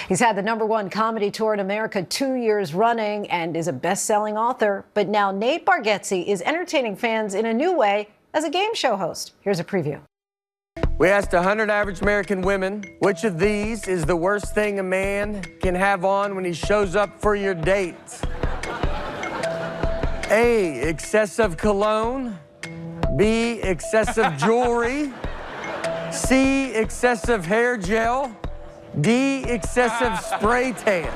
He's had the #1 comedy tour in America 2 years running and is a best-selling author. But now Nate Bargatze is entertaining fans in a new way as a game show host. Here's a preview. We asked 100 average American women, which of these is the worst thing a man can have on when he shows up for your date? A, excessive cologne. B, excessive jewelry. C, excessive hair gel. D, excessive spray tan.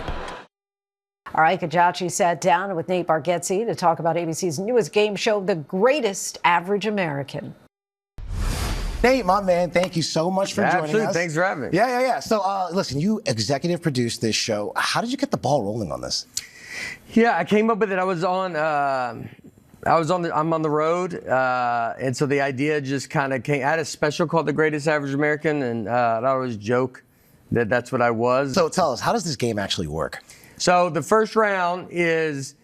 Ike Ejiochi sat down with Nate Bargatze to talk about ABC's newest game show, The Greatest Average American. Nate, my man, thank you so much for joining us. Thanks for having me. Yeah. So, listen, you executive produced this show. How did you get the ball rolling on this? Yeah, I came up with it. I'm on the road, and so the idea just kind of came. I had a special called The Greatest Average American, and I always joke that that's what I was. So tell us, how does this game actually work? So the first round is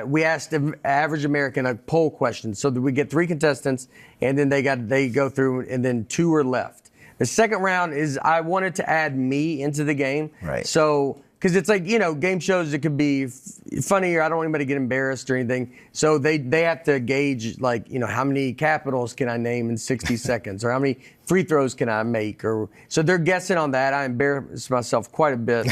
we asked the average American a poll question. So that we get 3 contestants, and then they go through, and then 2 are left. The second round is I wanted to add me into the game. Right. So because it's like, game shows, it could be funny, or I don't want anybody to get embarrassed or anything. So they have to gauge, like, how many capitals can I name in 60 seconds, or how many free throws can I make, or so they're guessing on that. I embarrass myself quite a bit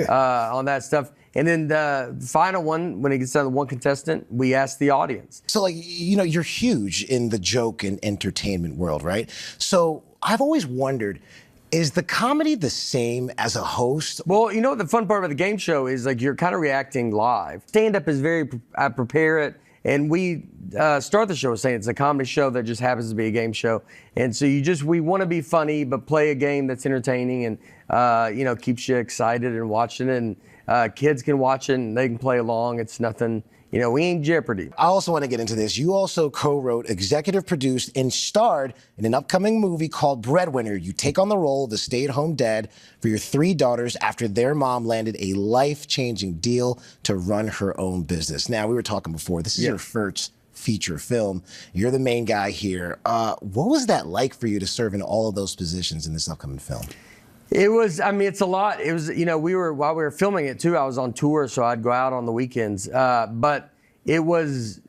on that stuff. And then the final one, when it gets down to 1 contestant, we ask the audience. So, you're huge in the joke and entertainment world, right? So I've always wondered, is the comedy the same as a host? Well, the fun part about the game show is, like, you're kind of reacting live. Stand-up is I prepare it, and we start the show saying it's a comedy show that just happens to be a game show. And so we want to be funny, but play a game that's entertaining and, keeps you excited and watching it. And kids can watch it and they can play along. It's nothing, we ain't Jeopardy. I also want to get into this. You also co-wrote, executive produced, and starred in an upcoming movie called Breadwinner. You take on the role of the stay-at-home dad for your 3 daughters after their mom landed a life-changing deal to run her own business. Now, we were talking before. This is your first feature film. You're the main guy here. What was that like for you to serve in all of those positions in this upcoming film? It was, it's a lot. It was, while we were filming it too, I was on tour, so I'd go out on the weekends. But it was,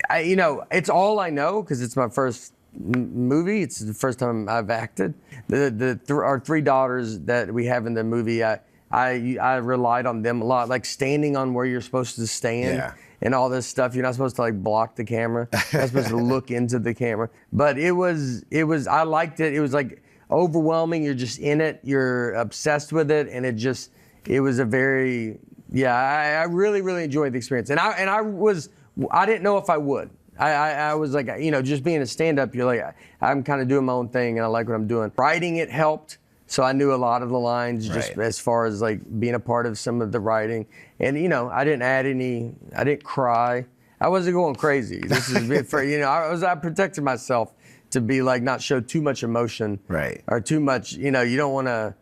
it's all I know because it's my first movie. It's the first time I've acted. Our 3 daughters that we have in the movie, I relied on them a lot, like standing on where you're supposed to stand and all this stuff. You're not supposed to block the camera. You're not supposed to look into the camera. But it was, I liked it. It was like overwhelming. You're just in it. You're obsessed with it. And it was a very, I really, really enjoyed the experience. And I didn't know if I would. I was like, just being a stand-up, you're like, I'm kind of doing my own thing and I like what I'm doing. Writing it helped. So I knew a lot of the lines just as far as being a part of some of the writing. And, I didn't add I didn't cry. I wasn't going crazy. This is for, I protected myself to be not show too much emotion. Right. Or too much, you don't want to,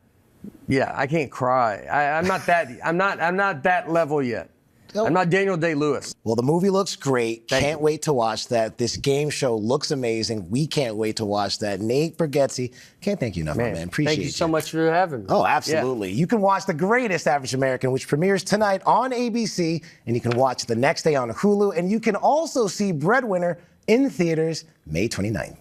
I can't cry. I'm not that level yet. Nope. I'm not Daniel Day-Lewis. Well, the movie looks great. Can't wait to watch that. This game show looks amazing. We can't wait to watch that. Nate Bargatze, can't thank you enough, my man. Appreciate you. Thank you so much for having me. Oh, absolutely. Yeah. You can watch The Greatest Average American, which premieres tonight on ABC, and you can watch the next day on Hulu, and you can also see Breadwinner in theaters May 29th.